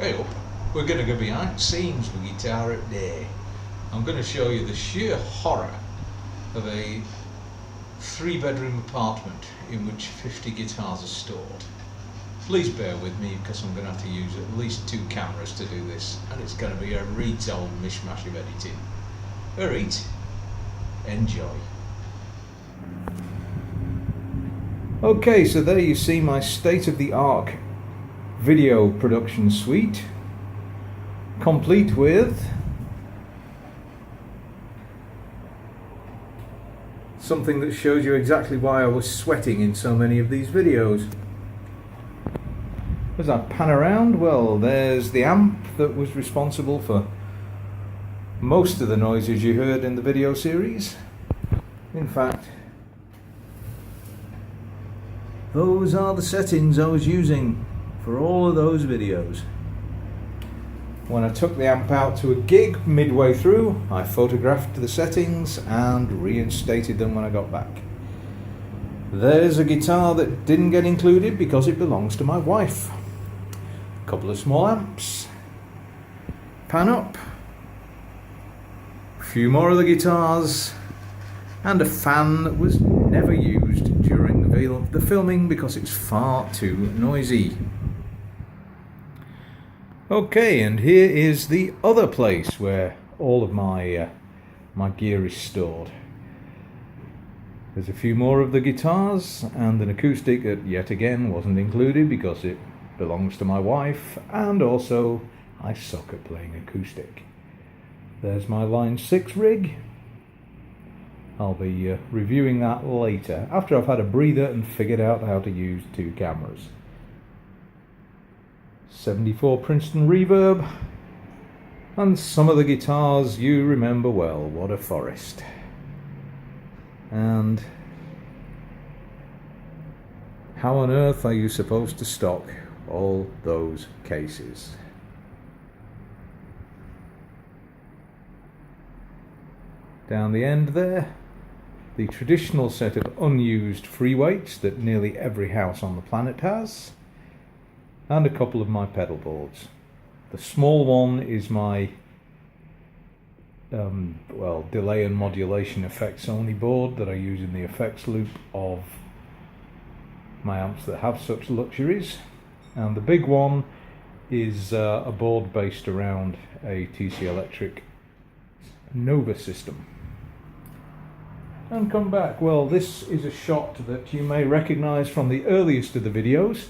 Hey up, we're going to go behind the scenes with Guitar at Day. I'm going to show you the sheer horror of a 3-bedroom apartment in which 50 guitars are stored. Please bear with me because I'm going to have to use at least 2 cameras to do this, and it's going to be a retold mishmash of editing. Alright, enjoy. Okay, so there you see my state-of-the-art video production suite, complete with something that shows you exactly why I was sweating in so many of these videos. As I pan around, well, there's the amp that was responsible for most of the noises you heard in the video series. In fact, those are the settings I was using for all of those videos. When I took the amp out to a gig midway through, I photographed the settings and reinstated them when I got back. There's a guitar that didn't get included because it belongs to my wife. A couple of small amps. Pan up. A few more of the guitars. And a fan that was never used during the filming because it's far too noisy. Okay, and here is the other place where all of my gear is stored. There's a few more of the guitars and an acoustic that yet again wasn't included because it belongs to my wife, and also I suck at playing acoustic. There's my Line 6 rig. I'll be reviewing that later after I've had a breather and figured out how to use 2 cameras. 74 Princeton reverb, and some of the guitars you remember well. What a forest. And how on earth are you supposed to stock all those cases? Down the end there, the traditional set of unused free weights that nearly every house on the planet has, and a couple of my pedal boards. The small one is my delay and modulation effects only board that I use in the effects loop of my amps that have such luxuries, and the big one is a board based around a TC Electric Nova system. And come back. Well, this is a shot that you may recognize from the earliest of the videos,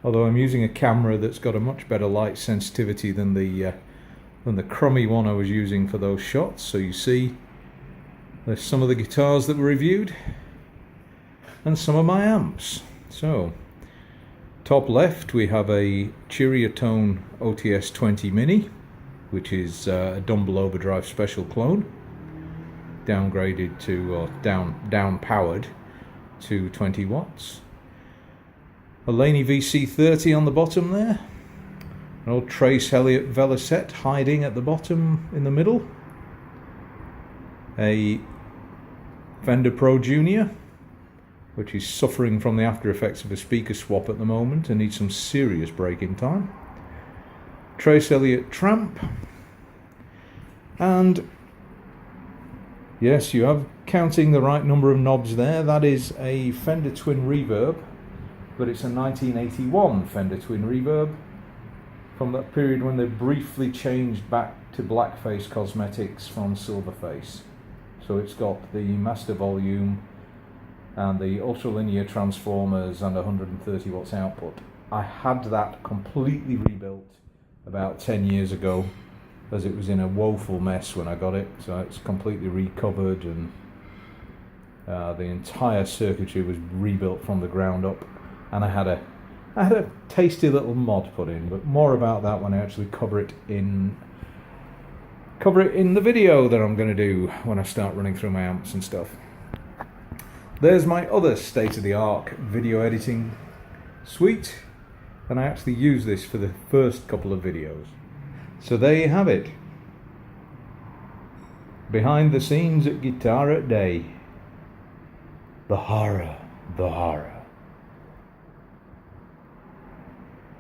although I'm using a camera that's got a much better light sensitivity than the crummy one I was using for those shots. So you see there's some of the guitars that were reviewed and some of my amps. So top left we have a Cheeriotone OTS 20 Mini, which is a Dumble Overdrive Special clone, downgraded to, or down powered to 20 watts. A Laney VC30 on the bottom there. An old Trace Elliott Velocette hiding at the bottom in the middle. A Fender Pro Junior, which is suffering from the after effects of a speaker swap at the moment and needs some serious braking time. Trace Elliott Tramp. And yes, you have counting the right number of knobs there. That is a Fender Twin Reverb, but it's a 1981 Fender Twin Reverb from that period when they briefly changed back to blackface cosmetics from silverface. So it's got the master volume and the ultralinear transformers and 130 watts output. I had that completely rebuilt about 10 years ago, as it was in a woeful mess when I got it, so it's completely recovered, and the entire circuitry was rebuilt from the ground up, and I had a tasty little mod put in, but more about that when I actually cover it in the video that I'm going to do when I start running through my amps and stuff. There's my other state-of-the-art video editing suite, and I actually use this for the first couple of videos. So there you have it. Behind the scenes at Guitar at Day. The horror, the horror.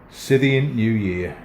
Scythian New Year.